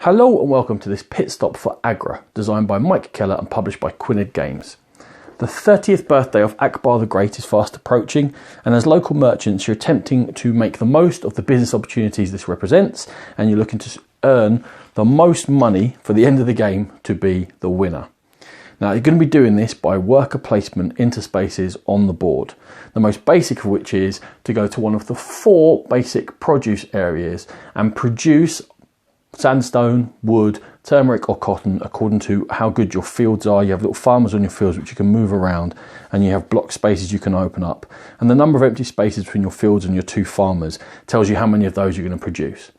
Hello and welcome to this pit stop for Agra, designed by Michael Keller and published by Quined Games. The 30th birthday of Akbar the Great is fast approaching, and as local merchants you're attempting to make the most of the business opportunities this represents, and you're looking to earn the most money for the end of the game to be the winner. Now you're going to be doing this by worker placement into spaces on the board, the most basic of which is to go to one of the 4 basic produce areas and produce sandstone, wood, turmeric or cotton according to how good your fields are. You have little farmers on your fields which you can move around, and you have block spaces you can open up, and the number of empty spaces between your fields and your 2 farmers tells you how many of those you're going to produce.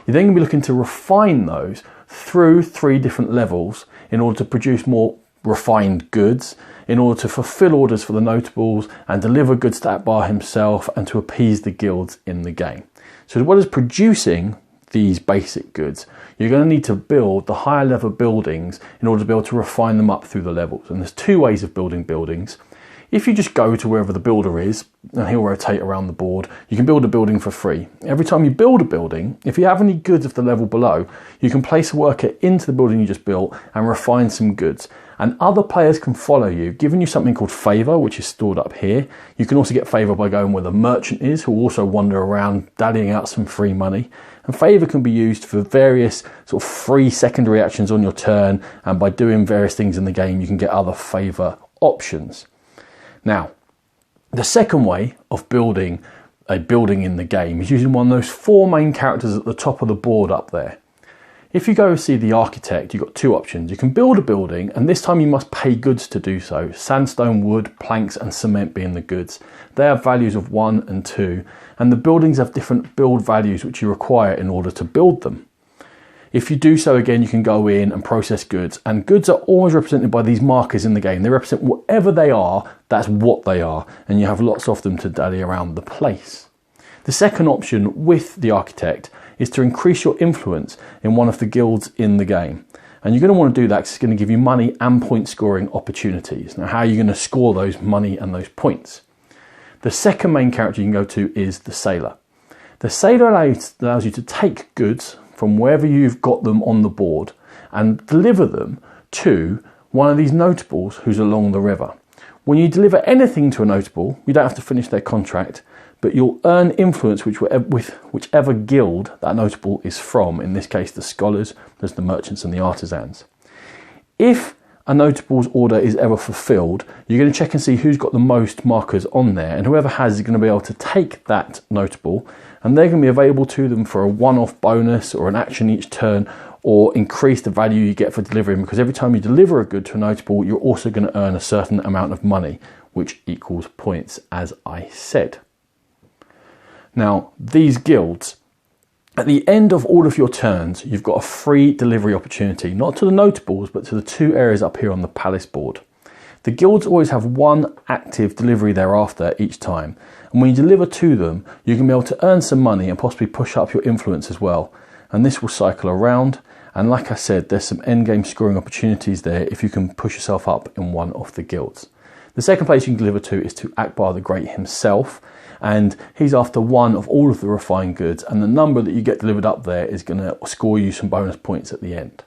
You're then going to be looking to refine those through 3 different levels in order to produce more refined goods, in order to fulfill orders for the notables and deliver goods to Akbar himself and to appease the guilds in the game. So as well as producing these basic goods, you're going to need to build the higher level buildings in order to be able to refine them up through the levels. And there's 2 ways of building buildings. If you just go to wherever the builder is and he'll rotate around the board, you can build a building for free. Every time you build a building, if you have any goods of the level below, you can place a worker into the building you just built and refine some goods. And other players can follow you, giving you something called favour, which is stored up here. You can also get favour by going where the merchant is, who will also wander around dallying out some free money. And favour can be used for various sort of free secondary actions on your turn, and by doing various things in the game you can get other favour options. Now, the second way of building a building in the game is using one of those 4 main characters at the top of the board up there. If you go see the architect, you've got 2 options. You can build a building, and this time you must pay goods to do so. Sandstone, wood, planks and cement being the goods. They have values of 1 and 2, and the buildings have different build values which you require in order to build them. If you do so again, you can go in and process goods, and goods are always represented by these markers in the game. They represent whatever they are, that's what they are, and you have lots of them to dally around the place. The second option with the architect is to increase your influence in one of the guilds in the game. And you're going to want to do that because it's going to give you money and point scoring opportunities. Now, how are you going to score those money and those points? The second main character you can go to is the sailor. The sailor allows you to take goods from wherever you've got them on the board and deliver them to one of these notables who's along the river. When you deliver anything to a notable, you don't have to finish their contract, but you'll earn influence with whichever guild that notable is from. In this case, the scholars, there's the merchants and the artisans. If a notable's order is ever fulfilled, you're going to check and see who's got the most markers on there, and whoever has is going to be able to take that notable, and they're going to be available to them for a one-off bonus or an action each turn, or increase the value you get for delivering, because every time you deliver a good to a notable, you're also going to earn a certain amount of money, which equals points, as I said. Now, these guilds, at the end of all of your turns, you've got a free delivery opportunity, not to the notables, but to the 2 areas up here on the palace board. The guilds always have 1 active delivery thereafter each time, and when you deliver to them, you can be able to earn some money and possibly push up your influence as well. And this will cycle around, and like I said, there's some endgame scoring opportunities there if you can push yourself up in one of the guilds. The second place you can deliver to is to Akbar the Great himself, and he's after 1 of all of the refined goods, and the number that you get delivered up there is going to score you some bonus points at the end.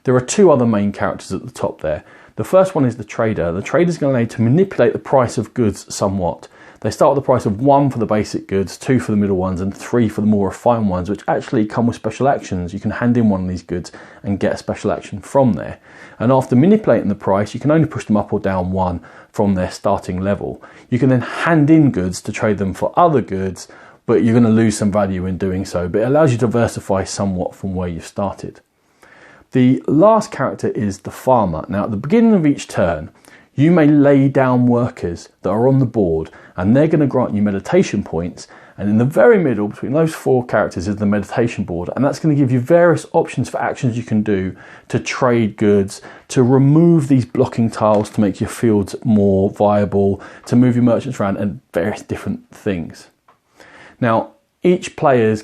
There are 2 other main characters at the top there. The first one is the trader. The trader is going to allow you to manipulate the price of goods somewhat. They start with the price of 1 for the basic goods, 2 for the middle ones, and 3 for the more refined ones, which actually come with special actions. You can hand in one of these goods and get a special action from there. And after manipulating the price, you can only push them up or down 1 from their starting level. You can then hand in goods to trade them for other goods, but you're going to lose some value in doing so. But it allows you to diversify somewhat from where you've started. The last character is the farmer. Now, at the beginning of each turn, you may lay down workers that are on the board, and they're going to grant you meditation points. And in the very middle, between those 4 characters, is the meditation board, and that's going to give you various options for actions you can do to trade goods, to remove these blocking tiles to make your fields more viable, to move your merchants around, and various different things. Now, each player's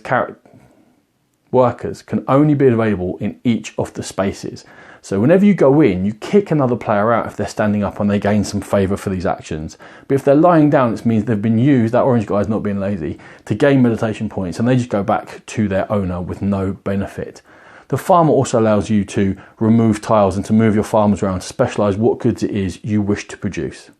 workers can only be available in each of the spaces. So whenever you go in, you kick another player out if they're standing up and they gain some favour for these actions. But if they're lying down, it means they've been used, that orange guy's not being lazy, to gain meditation points, and they just go back to their owner with no benefit. The farmer also allows you to remove tiles and to move your farmers around to specialise what goods it is you wish to produce.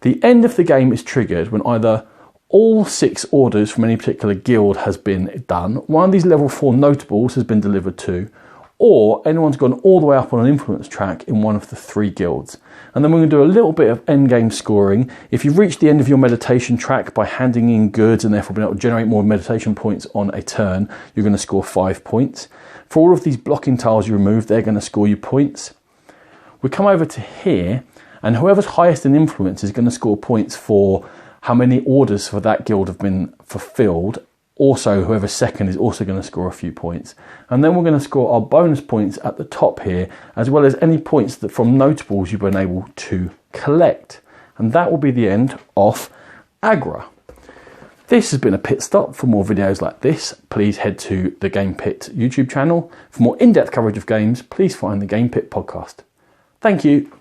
The end of the game is triggered when either all 6 orders from any particular guild has been done, one of these level 4 notables has been delivered to, or anyone's gone all the way up on an influence track in one of the 3 guilds. And then we're going to do a little bit of endgame scoring. If you've reached the end of your meditation track by handing in goods and therefore being able to generate more meditation points on a turn, you're going to score 5 points. For all of these blocking tiles you remove, they're going to score you points. We come over to here, and whoever's highest in influence is going to score points for how many orders for that guild have been fulfilled. Also, whoever's second is also going to score a few points. And then we're going to score our bonus points at the top here, as well as any points that from notables you've been able to collect. And that will be the end of Agra. This has been a pit stop. For more videos like this, please head to the Game Pit YouTube channel. For more in-depth coverage of games, please find the Game Pit podcast. Thank you.